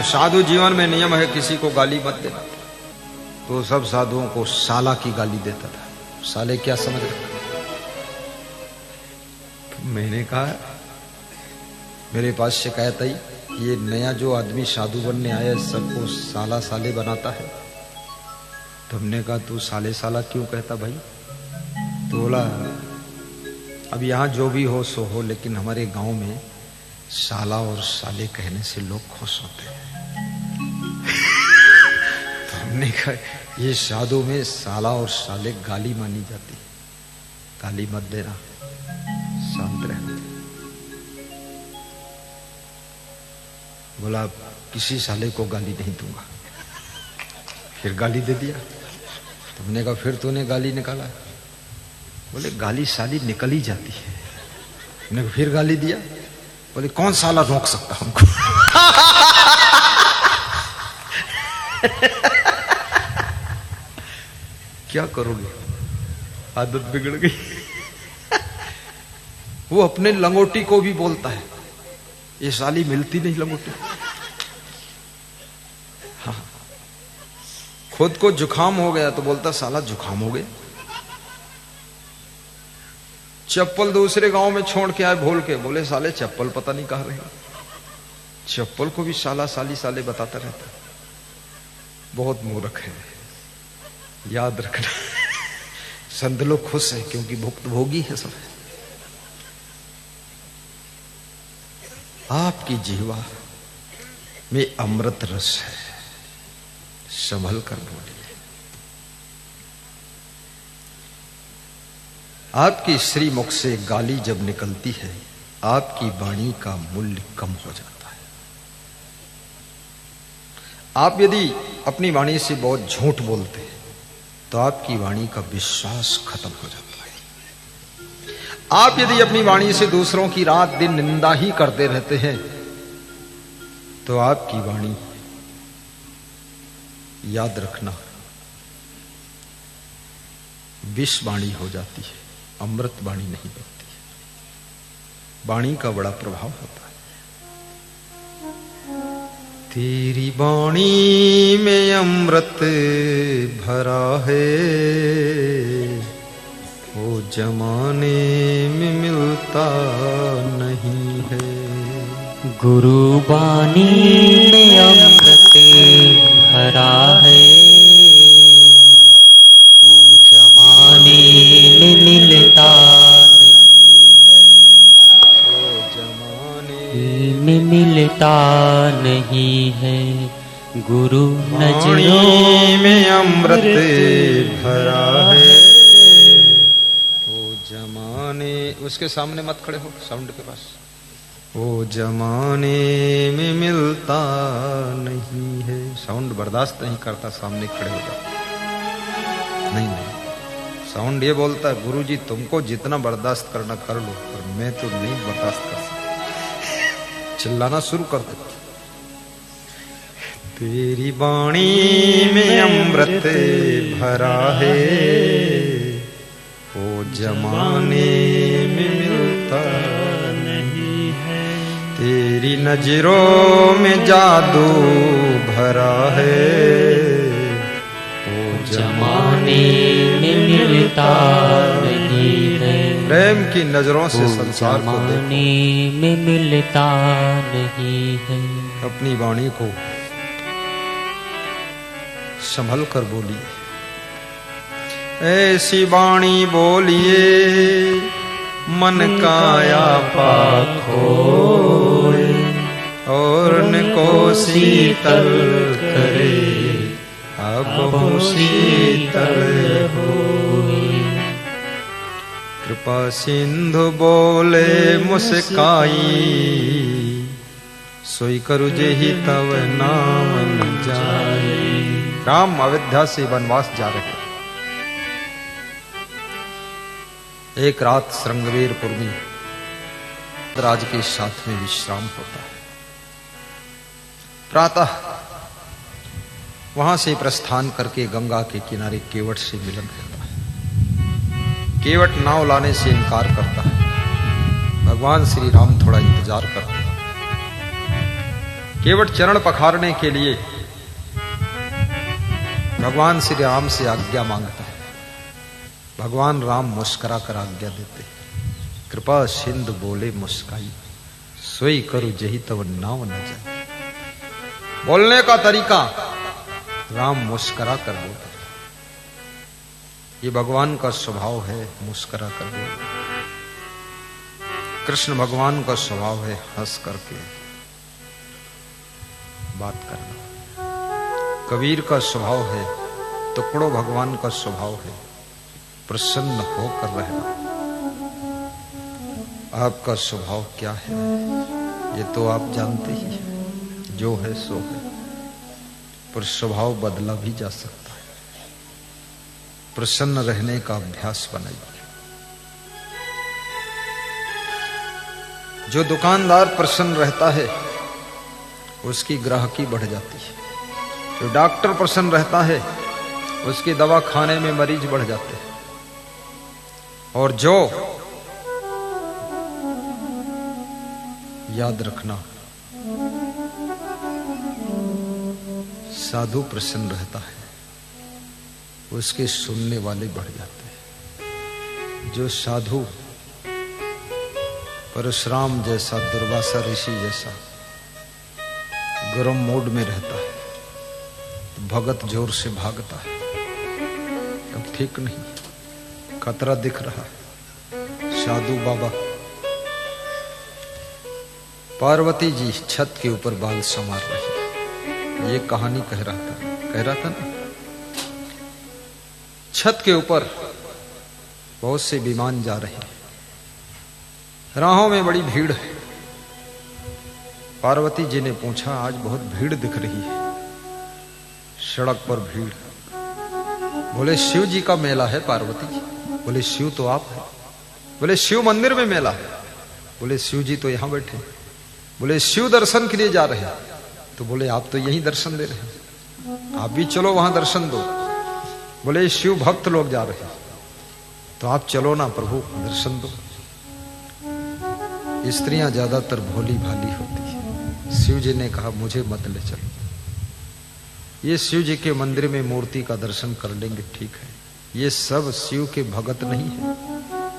तो साधु जीवन में नियम है किसी को गाली मत देना। तो सब साधुओं को साला की गाली देता था। साले क्या समझ रहे? मैंने कहा, मेरे पास शिकायत आई, ये नया जो आदमी साधु बनने आया सबको साला साले बनाता है। तो हमने कहा तू साले साला क्यों कहता भाई? तो बोला अब यहाँ जो भी हो सो हो, लेकिन हमारे गांव में साला और साले कहने से लोग खुश होते हैं। तो हमने कहा ये साधु में साला और साले गाली मानी जाती है, गाली मत देना, शांत रहना। बोला किसी साले को गाली नहीं दूंगा। फिर गाली दे दिया। तो हमने कहा फिर तूने गाली निकाला? बोले गाली साली निकल ही जाती है। हमने फिर गाली दिया। बोले कौन साला रोक सकता हमको? क्या करोगे, आदत बिगड़ गई। वो अपने लंगोटी को भी बोलता है, ये साली मिलती नहीं लंगोटी। हाँ, खुद को जुकाम हो गया तो बोलता साला जुकाम हो गया। चप्पल दूसरे गांव में छोड़ के आए भूल के, बोले साले चप्पल पता नहीं कहाँ रहे। चप्पल को भी साला साली साले बताता रहता। बहुत मूर्ख है, याद रखना। संत लोग खुश है क्योंकि भुक्त भोगी है सब। आपकी जीवा में अमृत रस है, संभल कर बोलिए। आपकी श्री मुख से गाली जब निकलती है, आपकी वाणी का मूल्य कम हो जाता है। आप यदि अपनी वाणी से बहुत झूठ बोलते हैं तो आपकी वाणी का विश्वास खत्म हो जाता है। आप यदि अपनी वाणी से दूसरों की रात दिन निंदा ही करते रहते हैं तो आपकी वाणी, याद रखना, विष वाणी हो जाती है, अमृत वाणी नहीं बनती। वाणी का बड़ा प्रभाव होता है। तेरी वाणी में अमृत भरा है, वो जमाने में मिलता नहीं है। गुरु वाणी में अमृत भरा है, वो जमाने में मिलता नहीं है। वो जमाने में मिलता नहीं है। गुरु वाणी में अमृत भरा है, वो जमाने, उसके सामने मत खड़े हो, साउंड के पास। वो जमाने में मिलता नहीं है। साउंड बर्दाश्त नहीं करता, सामने खड़े हो जाओ। नहीं नहीं, साउंड ये बोलता है गुरुजी तुमको जितना बर्दाश्त करना कर लो, पर मैं तो नहीं बर्दाश्त कर सकता। चिल्लाना शुरू कर दो। तेरी वाणी में अमृत भरा है, वो जमाने में मिलता नहीं है। तेरी नजरों में जादू भरा है, वो जमाने में मिलता नहीं है। प्रेम की नजरों से संसार को देखो। जमाने में मिलता नहीं है। अपनी वाणी को संभल कर बोलिए। ऐसी वाणी बोलिए मन काया पाख होए, और न को शीतल करे अब शीतल होए। कृपा सिंधु बोले मुस्काई, सोई करु जेहि तव नाम न जाई। राम अयोध्या से वनवास जा रहे। एक रात श्रृंगवेरपुर में राज के साथ में विश्राम होता है। प्रातः वहां से प्रस्थान करके गंगा के किनारे केवट से मिलन करता है। केवट नाव लाने से इनकार करता है। भगवान श्री राम थोड़ा इंतजार करते हैं। केवट चरण पखारने के लिए भगवान श्री राम से आज्ञा मांगता है। भगवान राम मुस्कुरा कर आज्ञा देते, कृपा सिंधु बोले मुस्काई, सोई करु जही तब नाव न जाए। बोलने का तरीका, राम मुस्कुरा कर बोलते, ये भगवान का स्वभाव है, मुस्कुरा कर बोलते। कृष्ण भगवान का स्वभाव है हंस करके बात करना। कबीर का स्वभाव है, टुकड़ो भगवान का स्वभाव है प्रसन्न होकर रहना। आपका स्वभाव क्या है ये तो आप जानते ही हैं, जो है सो है, पर स्वभाव बदला भी जा सकता है। प्रसन्न रहने का अभ्यास बनाइए। जो दुकानदार प्रसन्न रहता है उसकी ग्राहकी बढ़ जाती है। जो डॉक्टर प्रसन्न रहता है उसकी दवा खाने में मरीज बढ़ जाते हैं। और जो, याद रखना, साधु प्रसन्न रहता है उसके सुनने वाले बढ़ जाते हैं। जो साधु परशुराम जैसा, दुर्वासा ऋषि जैसा गरम मूड में रहता है तो भगत जोर से भागता है। अब ठीक नहीं, खतरा दिख रहा है। साधु बाबा पार्वती जी छत के ऊपर बाल संवार रहे, ये कहानी कह रहा था ना। छत के ऊपर बहुत से विमान जा रहे हैं, राहों में बड़ी भीड़ है। पार्वती जी ने पूछा, आज बहुत भीड़ दिख रही है, सड़क पर भीड़। बोले शिव जी का मेला है पार्वती जी। बोले शिव तो आप है। बोले शिव मंदिर में मेला है। बोले शिव जी तो यहां बैठे। बोले शिव दर्शन के लिए जा रहे हैं। तो बोले आप तो यहीं दर्शन दे रहे हैं, आप भी चलो वहां दर्शन दो। बोले शिव भक्त लोग जा रहे हैं, तो आप चलो ना प्रभु, दर्शन दो। स्त्रियां ज्यादातर भोली भाली होती है। शिव जी ने कहा मुझे मत ले चलो, ये शिव जी के मंदिर में मूर्ति का दर्शन कर लेंगे, ठीक है। ये सब शिव के भगत नहीं है,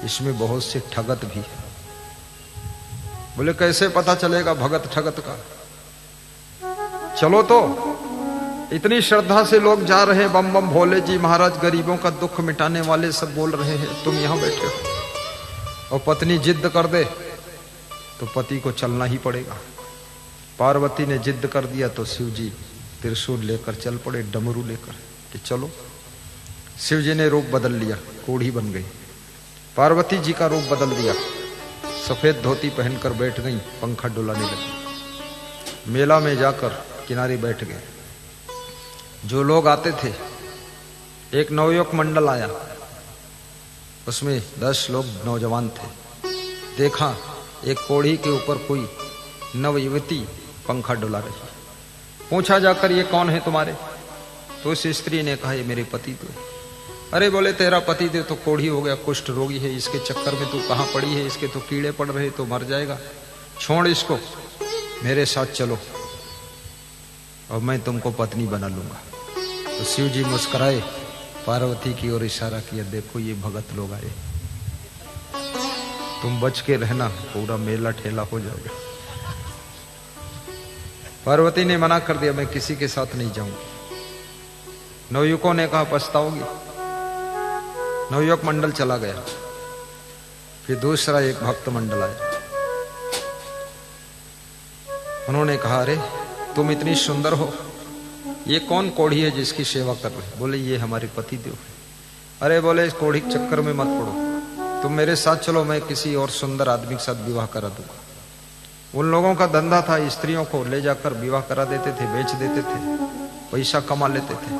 इसमें बहुत से ठगत भी है। बोले कैसे पता चलेगा भगत ठगत का? चलो तो, इतनी श्रद्धा से लोग जा रहे हैं, बम बम भोले जी महाराज गरीबों का दुख मिटाने वाले सब बोल रहे हैं, तुम यहां बैठे हो। और पत्नी जिद्द कर दे तो पति को चलना ही पड़ेगा। पार्वती ने जिद्द कर दिया तो शिव जी त्रिशूल लेकर चल पड़े, डमरू लेकर कि चलो। शिव जी ने रूप बदल लिया, कोढ़ी बन गई। पार्वती जी का रूप बदल दिया, सफेद धोती पहनकर बैठ गई, पंखा डुलाने लगी। मेला में जाकर किनारे बैठ गए। जो लोग आते थे, एक नवयुवक मंडल आया, उसमें 10 लोग नौजवान थे। देखा एक कोढ़ी के ऊपर कोई नवयुवती पंखा डुला रही। पूछा जाकर ये कौन है तुम्हारे? तो उस स्त्री ने कहा ये मेरे पति देव। अरे बोले तेरा पति देव तो कोढ़ी हो गया, कुष्ठ रोगी है, इसके चक्कर में तू कहाँ पड़ी है, इसके तो कीड़े पड़ रहे, तो मर जाएगा, छोड़ इसको, मेरे साथ चलो और मैं तुमको पत्नी बना लूंगा। तो शिव जी मुस्कुराए, पार्वती की ओर इशारा किया, देखो ये भगत लोग आए, तुम बच के रहना, पूरा मेला ठेला हो जाएगा। पार्वती ने मना कर दिया, मैं किसी के साथ नहीं जाऊंगी। नवयुवकों ने कहा पछताओगी। नवयुवक मंडल चला गया। फिर दूसरा एक भक्त मंडल आया। उन्होंने कहा अरे तुम इतनी सुंदर हो, ये कौन कोढ़ी है जिसकी सेवा कर रहे? बोले ये हमारे पति देव है। अरे बोले इस कोढ़ी के चक्कर में मत पड़ो, तुम मेरे साथ चलो, मैं किसी और सुंदर आदमी के साथ विवाह करा दूंगा। उन लोगों का धंधा था, स्त्रियों को ले जाकर विवाह करा देते थे, बेच देते थे, पैसा कमा लेते थे।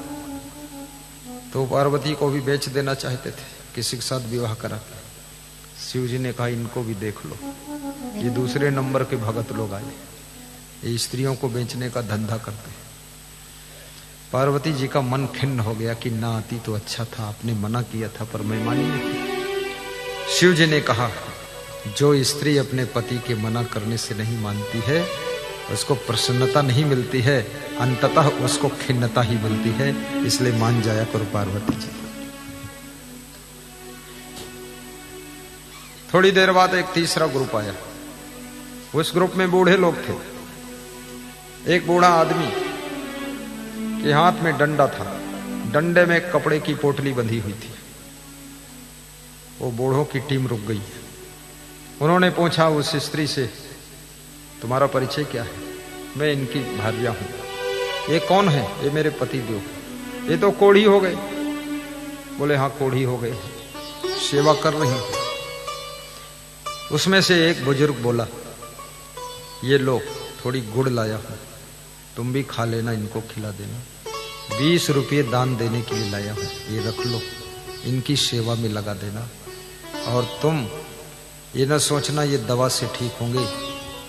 तो पार्वती को भी बेच देना चाहते थे, किसी के साथ विवाह करा के। शिव जी ने कहा इनको भी देख लो, ये दूसरे नंबर के भगत लोग आए, ये स्त्रियों को बेचने का धंधा करते। पार्वती जी का मन खिन्न हो गया कि ना आती तो अच्छा था, आपने मना किया था पर मैं मानी नहीं। शिव जी ने कहा जो स्त्री अपने पति के मना करने से नहीं मानती है उसको प्रसन्नता नहीं मिलती है, अंततः उसको खिन्नता ही मिलती है। इसलिए मान जाया करो पार्वती जी। थोड़ी देर बाद एक तीसरा ग्रुप आया। उस ग्रुप में बूढ़े लोग थे। एक बूढ़ा आदमी के हाथ में डंडा था, डंडे में एक कपड़े की पोटली बंधी हुई थी। वो बूढ़ों की टीम रुक गई। उन्होंने पूछा उस स्त्री से, तुम्हारा परिचय क्या है? मैं इनकी भार्या हूं। ये कौन है? ये मेरे पति देव। ये तो कोढ़ी हो गए। बोले हाँ कोढ़ी हो गए, सेवा कर रही हूं। उसमें से एक बुजुर्ग बोला, ये लो थोड़ी गुड़ लाया हूं, तुम भी खा लेना, इनको खिला देना। 20 रुपये दान देने के लिए लाया हूं, ये रख लो, इनकी सेवा में लगा देना। और तुम ये न सोचना ये दवा से ठीक होंगे,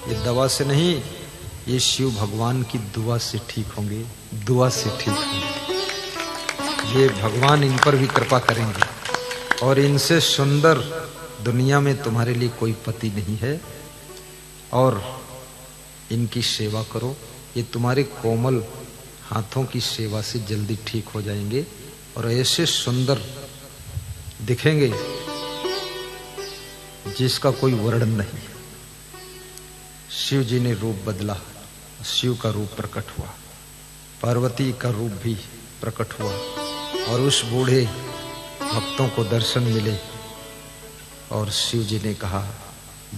ये दवा से नहीं, ये शिव भगवान की दुआ से ठीक होंगे, दुआ से ठीक होंगे। ये भगवान इन पर भी कृपा करेंगे और इनसे सुंदर दुनिया में तुम्हारे लिए कोई पति नहीं है। और इनकी सेवा करो, ये तुम्हारे कोमल हाथों की सेवा से जल्दी ठीक हो जाएंगे और ऐसे सुंदर दिखेंगे जिसका कोई वर्णन नहीं। शिव जी ने रूप बदला, शिव का रूप प्रकट हुआ, पार्वती का रूप भी प्रकट हुआ और उस बूढ़े भक्तों को दर्शन मिले। और शिव जी ने कहा,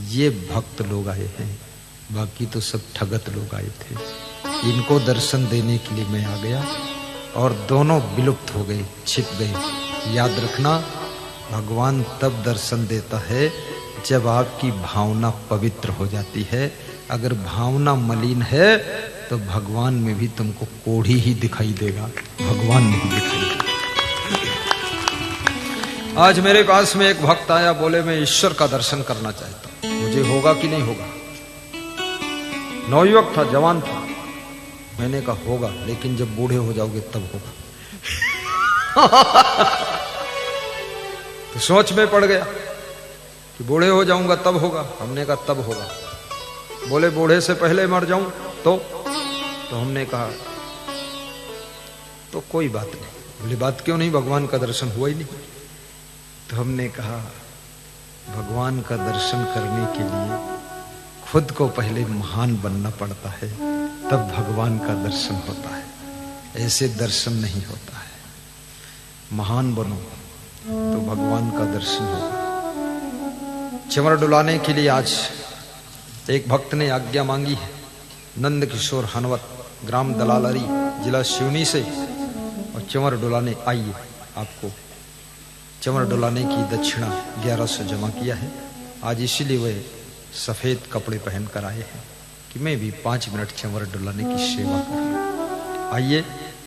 ये भक्त लोग आए हैं, बाकी तो सब ठगत लोग आए थे। इनको दर्शन देने के लिए मैं आ गया। और दोनों विलुप्त हो गए, छिप गए। याद रखना, भगवान तब दर्शन देता है जब आपकी भावना पवित्र हो जाती है। अगर भावना मलिन है तो भगवान में भी तुमको कोढ़ी ही दिखाई देगा, भगवान नहीं दिखाई देगा। आज मेरे पास में एक भक्त आया, बोले मैं ईश्वर का दर्शन करना चाहता हूं, मुझे होगा कि नहीं होगा? नवयुवक था, जवान था। मैंने कहा होगा, लेकिन जब बूढ़े हो जाओगे तब होगा। तो सोच में पड़ गया कि बूढ़े हो जाऊंगा तब होगा। हमने कहा तब होगा। बोले बूढ़े से पहले मर जाऊं तो हमने कहा तो कोई बात नहीं। बोले बात क्यों नहीं? भगवान का दर्शन हुआ ही नहीं। तो हमने कहा भगवान का दर्शन करने के लिए खुद को पहले महान बनना पड़ता है, तब भगवान का दर्शन होता है। ऐसे दर्शन नहीं होता है। महान बनो तो भगवान का दर्शन होगा। चंवर डुलाने के लिए आज एक भक्त ने आज्ञा मांगी है। नंद किशोर हनवत, ग्राम दलालरी, जिला सिवनी से, और चंवर डुलाने आइए। आपको चंवर डुलाने की दक्षिणा 1100 जमा किया है। आज इसीलिए वे सफेद कपड़े पहनकर आए हैं कि मैं भी 5 मिनट चंवर डुलाने की सेवा करूं। आइए।